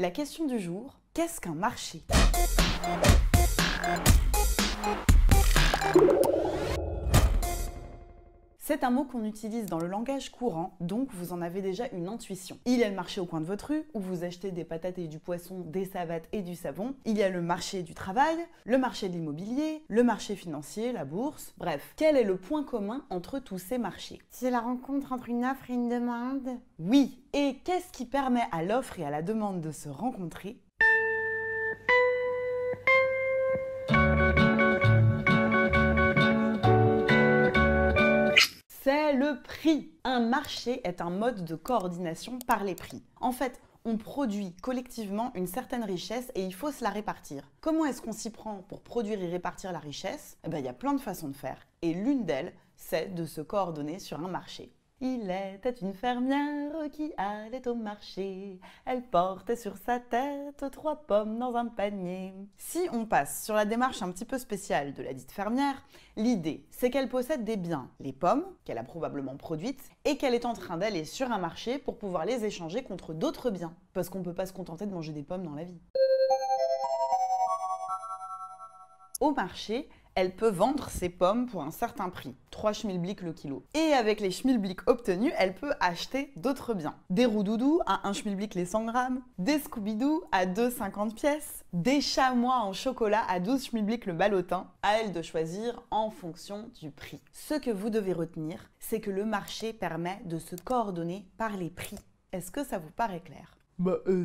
La question du jour, qu'est-ce qu'un marché? C'est un mot qu'on utilise dans le langage courant, donc vous en avez déjà une intuition. Il y a le marché au coin de votre rue, où vous achetez des patates et du poisson, des savates et du savon. Il y a le marché du travail, le marché de l'immobilier, le marché financier, la bourse. Bref, quel est le point commun entre tous ces marchés? C'est la rencontre entre une offre et une demande. Oui, et qu'est-ce qui permet à l'offre et à la demande de se rencontrer? C'est le prix. Un marché est un mode de coordination par les prix. En fait, on produit collectivement une certaine richesse et il faut se la répartir. Comment est-ce qu'on s'y prend pour produire et répartir la richesse? Eh bien, il y a plein de façons de faire. Et l'une d'elles, c'est de se coordonner sur un marché. Il était une fermière qui allait au marché. Elle portait sur sa tête 3 pommes dans un panier. Si on passe sur la démarche un petit peu spéciale de la dite fermière, l'idée, c'est qu'elle possède des biens, les pommes, qu'elle a probablement produites, et qu'elle est en train d'aller sur un marché pour pouvoir les échanger contre d'autres biens. Parce qu'on ne peut pas se contenter de manger des pommes dans la vie. Au marché, elle peut vendre ses pommes pour un certain prix, 3 schmilblick le kilo. Et avec les schmilblick obtenus, elle peut acheter d'autres biens. Des roudoudous à 1 schmilblick les 100 grammes, des Scooby-Doo à 2,50 pièces, des chamois en chocolat à 12 schmilblick le ballotin. À elle de choisir en fonction du prix. Ce que vous devez retenir, c'est que le marché permet de se coordonner par les prix. Est-ce que ça vous paraît clair ?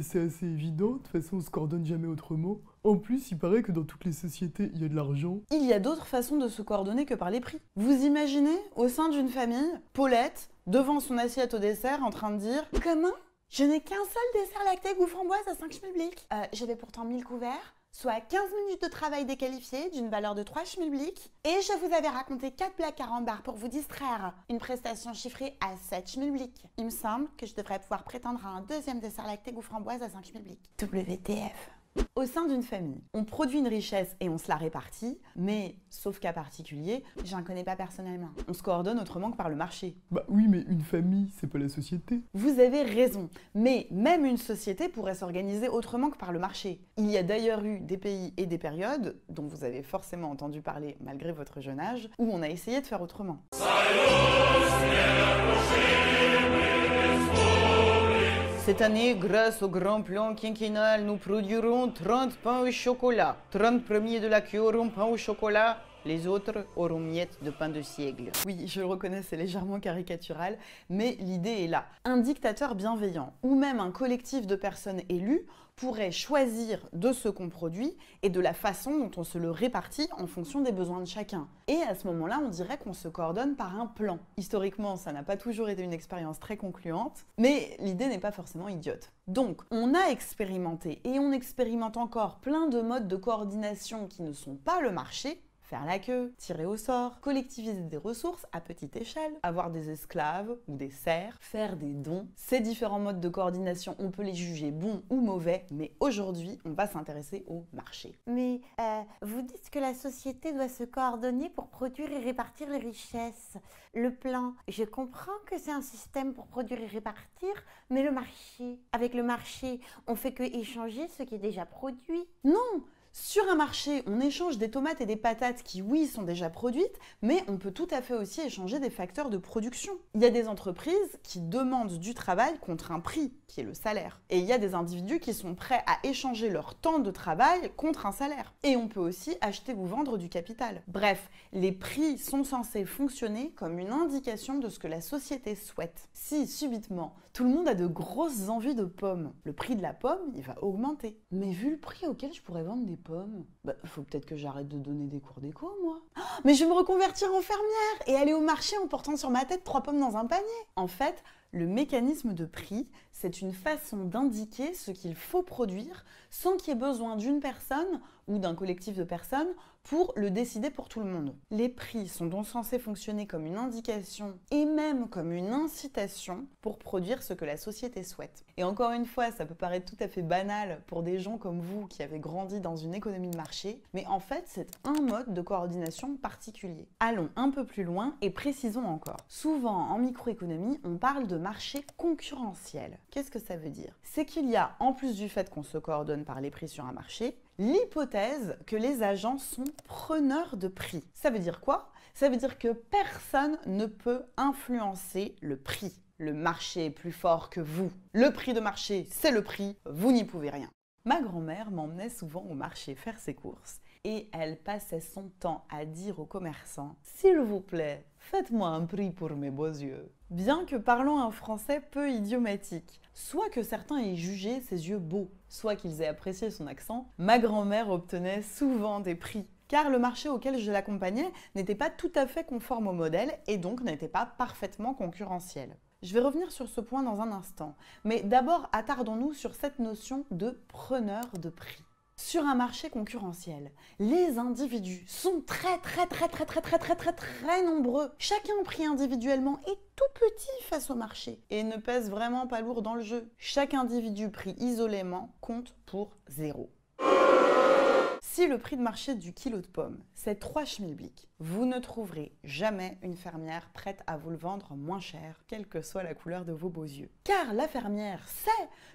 C'est assez évident, de toute façon on se coordonne jamais autrement. En plus, il paraît que dans toutes les sociétés, il y a de l'argent. Il y a d'autres façons de se coordonner que par les prix. Vous imaginez, au sein d'une famille, Paulette, devant son assiette au dessert, en train de dire « Comment ? Je n'ai qu'un seul dessert lacté goût framboise à 5 schmilblick. J'avais pourtant 1000 couverts, soit 15 minutes de travail déqualifié d'une valeur de 3 schmilblick. Et je vous avais raconté 4 blagues carambars pour vous distraire. Une prestation chiffrée à 7 schmilblick. Il me semble que je devrais pouvoir prétendre à un deuxième dessert lacté goût framboise à 5 schmilblick. WTF. Au sein d'une famille, on produit une richesse et on se la répartit, mais, sauf cas particulier, j'en connais pas personnellement. On se coordonne autrement que par le marché. Bah oui, mais une famille, c'est pas la société. Vous avez raison, mais même une société pourrait s'organiser autrement que par le marché. Il y a d'ailleurs eu des pays et des périodes, dont vous avez forcément entendu parler malgré votre jeune âge, où on a essayé de faire autrement. Cette année, grâce au grand plan quinquennal, nous produirons 30 pains au chocolat. 30 premiers de la queue auront pain au chocolat, les autres auront miettes de pain de siècle. Oui, je le reconnais, c'est légèrement caricatural, mais l'idée est là. Un dictateur bienveillant, ou même un collectif de personnes élues, pourrait choisir de ce qu'on produit et de la façon dont on se le répartit en fonction des besoins de chacun. Et à ce moment-là, on dirait qu'on se coordonne par un plan. Historiquement, ça n'a pas toujours été une expérience très concluante, mais l'idée n'est pas forcément idiote. Donc, on a expérimenté et on expérimente encore plein de modes de coordination qui ne sont pas le marché. Faire la queue, tirer au sort, collectiviser des ressources à petite échelle, avoir des esclaves ou des serfs, faire des dons. Ces différents modes de coordination, on peut les juger bons ou mauvais, mais aujourd'hui, on va s'intéresser au marché. Mais vous dites que la société doit se coordonner pour produire et répartir les richesses. Le plan, je comprends que c'est un système pour produire et répartir, mais le marché, avec le marché, on fait que échanger ce qui est déjà produit. Non! Sur un marché, on échange des tomates et des patates qui, oui, sont déjà produites, mais on peut tout à fait aussi échanger des facteurs de production. Il y a des entreprises qui demandent du travail contre un prix, qui est le salaire. Et il y a des individus qui sont prêts à échanger leur temps de travail contre un salaire. Et on peut aussi acheter ou vendre du capital. Bref, les prix sont censés fonctionner comme une indication de ce que la société souhaite. Si, subitement, tout le monde a de grosses envies de pommes, le prix de la pomme, il va augmenter. Mais vu le prix auquel je pourrais vendre des pommes, faut peut-être que j'arrête de donner des cours d'éco, moi. Oh, mais je vais me reconvertir en fermière et aller au marché en portant sur ma tête 3 pommes dans un panier. En fait, le mécanisme de prix, c'est une façon d'indiquer ce qu'il faut produire sans qu'il y ait besoin d'une personne ou d'un collectif de personnes pour le décider pour tout le monde. Les prix sont donc censés fonctionner comme une indication et même comme une incitation pour produire ce que la société souhaite. Et encore une fois, ça peut paraître tout à fait banal pour des gens comme vous qui avez grandi dans une économie de marché, mais en fait, c'est un mode de coordination particulier. Allons un peu plus loin et précisons encore. Souvent, en microéconomie, on parle de marché concurrentiel. Qu'est-ce que ça veut dire? C'est qu'il y a, en plus du fait qu'on se coordonne par les prix sur un marché, l'hypothèse que les agents sont preneurs de prix. Ça veut dire quoi? Ça veut dire que personne ne peut influencer le prix. Le marché est plus fort que vous. Le prix de marché, c'est le prix, vous n'y pouvez rien. Ma grand-mère m'emmenait souvent au marché faire ses courses et elle passait son temps à dire aux commerçants « S'il vous plaît, faites-moi un prix pour mes beaux yeux ». Bien que parlant un français peu idiomatique, soit que certains aient jugé ses yeux beaux, soit qu'ils aient apprécié son accent, ma grand-mère obtenait souvent des prix. Car le marché auquel je l'accompagnais n'était pas tout à fait conforme au modèle et donc n'était pas parfaitement concurrentiel. Je vais revenir sur ce point dans un instant, mais d'abord attardons-nous sur cette notion de preneur de prix. Sur un marché concurrentiel, les individus sont très nombreux. Chacun pris individuellement est tout petit face au marché et ne pèse vraiment pas lourd dans le jeu. Chaque individu pris isolément compte pour 0. Si le prix de marché du kilo de pommes, c'est 3 schmilblick, vous ne trouverez jamais une fermière prête à vous le vendre moins cher, quelle que soit la couleur de vos beaux yeux. Car la fermière sait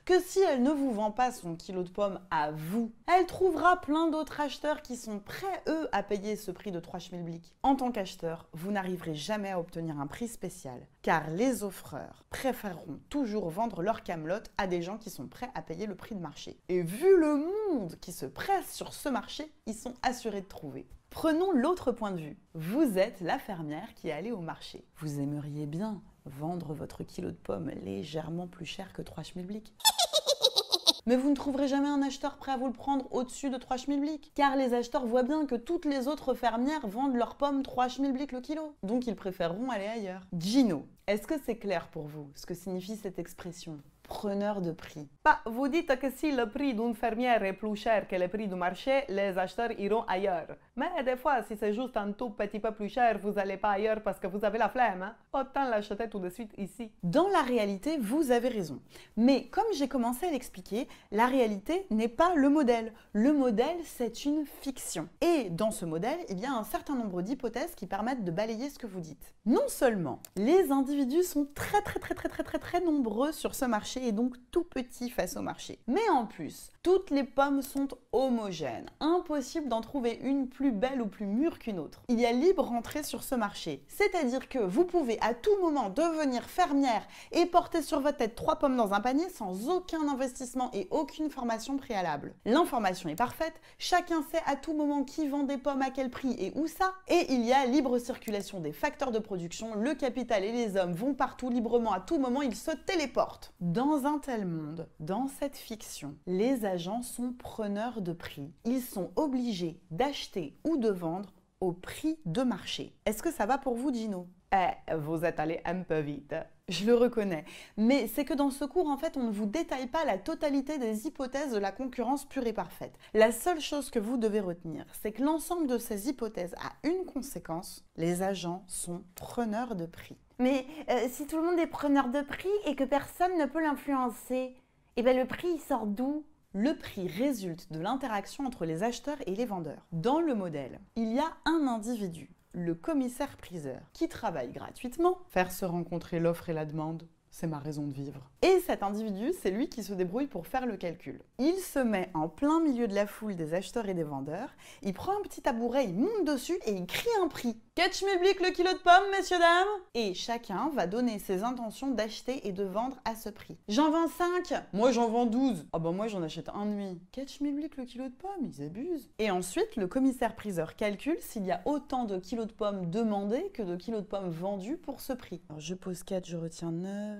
que si elle ne vous vend pas son kilo de pommes à vous, elle trouvera plein d'autres acheteurs qui sont prêts, eux, à payer ce prix de 3 schmilblick. En tant qu'acheteur, vous n'arriverez jamais à obtenir un prix spécial, car les offreurs préféreront toujours vendre leur camelote à des gens qui sont prêts à payer le prix de marché. Et vu le monde qui se presse sur ce marché, ils sont assurés de trouver. Prenons l'autre point de vue. Vous êtes la fermière qui est allée au marché. Vous aimeriez bien vendre votre kilo de pommes légèrement plus cher que 3 schmilblick. Mais vous ne trouverez jamais un acheteur prêt à vous le prendre au-dessus de 3 schmilblick. Car les acheteurs voient bien que toutes les autres fermières vendent leurs pommes 3 schmilblick le kilo. Donc ils préféreront aller ailleurs. Gino, est-ce que c'est clair pour vous ce que signifie cette expression ? Preneur de prix. Bah, vous dites que si le prix d'une fermière est plus cher que le prix du marché, les acheteurs iront ailleurs. Mais des fois, si c'est juste un tout petit peu plus cher, vous n'allez pas ailleurs parce que vous avez la flemme. Hein? Autant l'acheter tout de suite ici. Dans la réalité, vous avez raison. Mais comme j'ai commencé à l'expliquer, la réalité n'est pas le modèle. Le modèle, c'est une fiction. Et dans ce modèle, il y a un certain nombre d'hypothèses qui permettent de balayer ce que vous dites. Non seulement les individus sont très nombreux sur ce marché et donc tout petits face au marché, mais en plus, toutes les pommes sont homogènes. Impossible d'en trouver une plus belle ou plus mûre qu'une autre. Il y a libre entrée sur ce marché. C'est-à-dire que vous pouvez à tout moment devenir fermière et porter sur votre tête 3 pommes dans un panier sans aucun investissement et aucune formation préalable. L'information est parfaite, chacun sait à tout moment qui vend des pommes à quel prix et où ça, et il y a libre circulation des facteurs de production, le capital et les hommes vont partout librement à tout moment, ils se téléportent. Dans un tel monde, dans cette fiction, les agents sont preneurs de prix. Ils sont obligés d'acheter ou de vendre au prix de marché. Est-ce que ça va pour vous, Gino? Vous êtes allé un peu vite. Je le reconnais. Mais c'est que dans ce cours, en fait, on ne vous détaille pas la totalité des hypothèses de la concurrence pure et parfaite. La seule chose que vous devez retenir, c'est que l'ensemble de ces hypothèses a une conséquence. Les agents sont preneurs de prix. Mais si tout le monde est preneur de prix et que personne ne peut l'influencer, eh ben le prix il sort d'où? Le prix résulte de l'interaction entre les acheteurs et les vendeurs. Dans le modèle, il y a un individu, le commissaire-priseur, qui travaille gratuitement, faire se rencontrer l'offre et la demande. C'est ma raison de vivre. Et cet individu, c'est lui qui se débrouille pour faire le calcul. Il se met en plein milieu de la foule des acheteurs et des vendeurs, il prend un petit tabouret, il monte dessus et il crie un prix. 4 schmilblick le kilo de pommes, messieurs, dames! Et chacun va donner ses intentions d'acheter et de vendre à ce prix. J'en vends 5! Moi j'en vends 12! Ah bah moi j'en achète un demi. 4 schmilblick le kilo de pommes, ils abusent. Et ensuite, le commissaire-priseur calcule s'il y a autant de kilos de pommes demandés que de kilos de pommes vendus pour ce prix. Alors je pose 4, je retiens 9...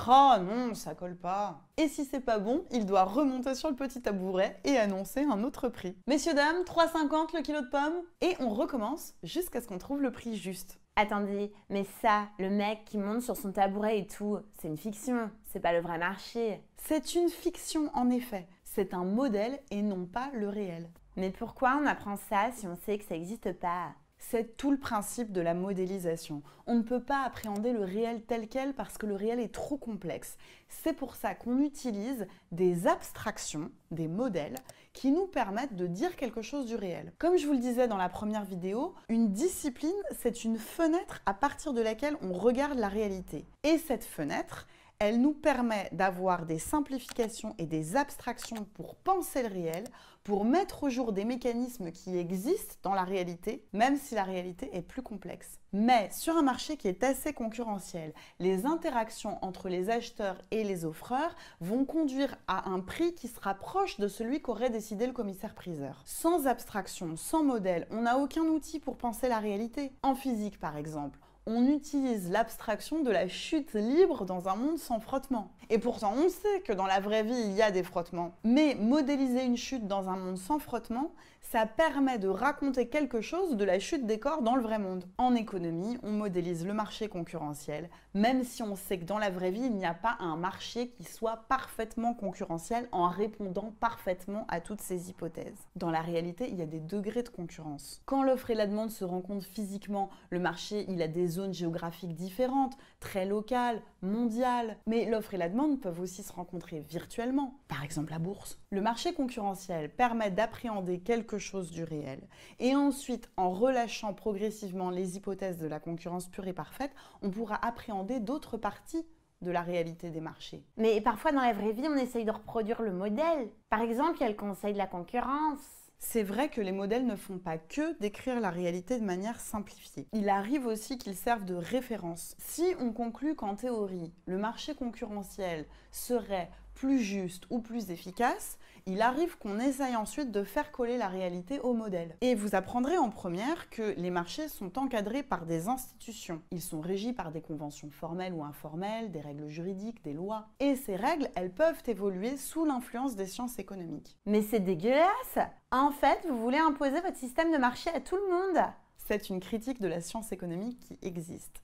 Oh non, ça colle pas. Et si c'est pas bon, il doit remonter sur le petit tabouret et annoncer un autre prix. Messieurs, dames, 3,50 le kilo de pommes. Et on recommence jusqu'à ce qu'on trouve le prix juste. Attendez, mais ça, le mec qui monte sur son tabouret et tout, c'est une fiction, c'est pas le vrai marché. C'est une fiction en effet. C'est un modèle et non pas le réel. Mais pourquoi on apprend ça si on sait que ça n'existe pas? C'est tout le principe de la modélisation. On ne peut pas appréhender le réel tel quel parce que le réel est trop complexe. C'est pour ça qu'on utilise des abstractions, des modèles, qui nous permettent de dire quelque chose du réel. Comme je vous le disais dans la première vidéo, une discipline, c'est une fenêtre à partir de laquelle on regarde la réalité. Et cette fenêtre, elle nous permet d'avoir des simplifications et des abstractions pour penser le réel, pour mettre au jour des mécanismes qui existent dans la réalité, même si la réalité est plus complexe. Mais sur un marché qui est assez concurrentiel, les interactions entre les acheteurs et les offreurs vont conduire à un prix qui se rapproche de celui qu'aurait décidé le commissaire-priseur. Sans abstraction, sans modèle, on n'a aucun outil pour penser la réalité. En physique par exemple, on utilise l'abstraction de la chute libre dans un monde sans frottement. Et pourtant, on sait que dans la vraie vie, il y a des frottements. Mais modéliser une chute dans un monde sans frottement, ça permet de raconter quelque chose de la chute des corps dans le vrai monde. En économie, on modélise le marché concurrentiel, même si on sait que dans la vraie vie, il n'y a pas un marché qui soit parfaitement concurrentiel en répondant parfaitement à toutes ces hypothèses. Dans la réalité, il y a des degrés de concurrence. Quand l'offre et la demande se rencontrent physiquement, le marché, il a des zones géographiques différentes, très locales, mondiales, mais l'offre et la demande peuvent aussi se rencontrer virtuellement, par exemple la bourse. Le marché concurrentiel permet d'appréhender quelque chose du réel et ensuite, en relâchant progressivement les hypothèses de la concurrence pure et parfaite, on pourra appréhender d'autres parties de la réalité des marchés. Mais parfois dans la vraie vie, on essaye de reproduire le modèle. Par exemple, il y a le conseil de la concurrence. C'est vrai que les modèles ne font pas que décrire la réalité de manière simplifiée. Il arrive aussi qu'ils servent de référence. Si on conclut qu'en théorie, le marché concurrentiel serait plus juste ou plus efficace, il arrive qu'on essaye ensuite de faire coller la réalité au modèle. Et vous apprendrez en première que les marchés sont encadrés par des institutions. Ils sont régis par des conventions formelles ou informelles, des règles juridiques, des lois. Et ces règles, elles peuvent évoluer sous l'influence des sciences économiques. Mais c'est dégueulasse! En fait, vous voulez imposer votre système de marché à tout le monde. C'est une critique de la science économique qui existe.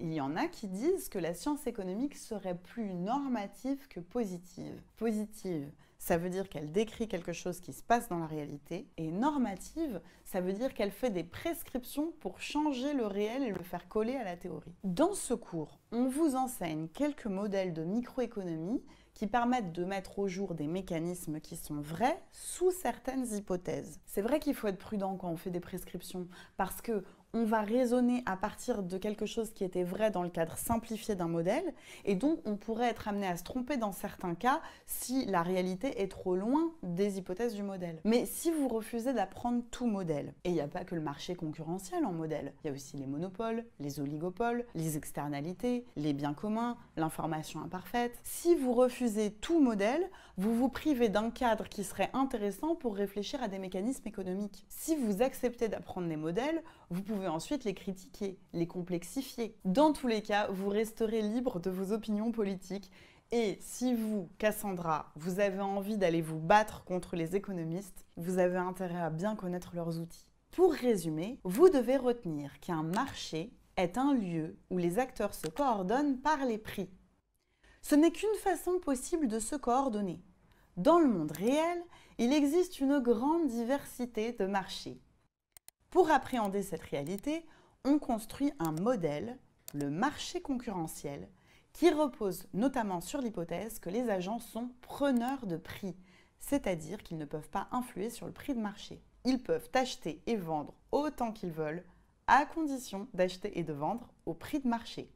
Il y en a qui disent que la science économique serait plus normative que positive. Positive, ça veut dire qu'elle décrit quelque chose qui se passe dans la réalité. Et normative, ça veut dire qu'elle fait des prescriptions pour changer le réel et le faire coller à la théorie. Dans ce cours, on vous enseigne quelques modèles de microéconomie qui permettent de mettre au jour des mécanismes qui sont vrais sous certaines hypothèses. C'est vrai qu'il faut être prudent quand on fait des prescriptions parce que on va raisonner à partir de quelque chose qui était vrai dans le cadre simplifié d'un modèle et donc on pourrait être amené à se tromper dans certains cas si la réalité est trop loin des hypothèses du modèle. Mais si vous refusez d'apprendre tout modèle, et il n'y a pas que le marché concurrentiel en modèle, il y a aussi les monopoles, les oligopoles, les externalités, les biens communs, l'information imparfaite. Si vous refusez tout modèle, vous vous privez d'un cadre qui serait intéressant pour réfléchir à des mécanismes économiques. Si vous acceptez d'apprendre des modèles, vous pouvez ensuite les critiquer, les complexifier. Dans tous les cas, vous resterez libre de vos opinions politiques. Et si vous, Cassandra, vous avez envie d'aller vous battre contre les économistes, vous avez intérêt à bien connaître leurs outils. Pour résumer, vous devez retenir qu'un marché est un lieu où les acteurs se coordonnent par les prix. Ce n'est qu'une façon possible de se coordonner. Dans le monde réel, il existe une grande diversité de marchés. Pour appréhender cette réalité, on construit un modèle, le marché concurrentiel, qui repose notamment sur l'hypothèse que les agents sont preneurs de prix, c'est-à-dire qu'ils ne peuvent pas influer sur le prix de marché. Ils peuvent acheter et vendre autant qu'ils veulent, à condition d'acheter et de vendre au prix de marché.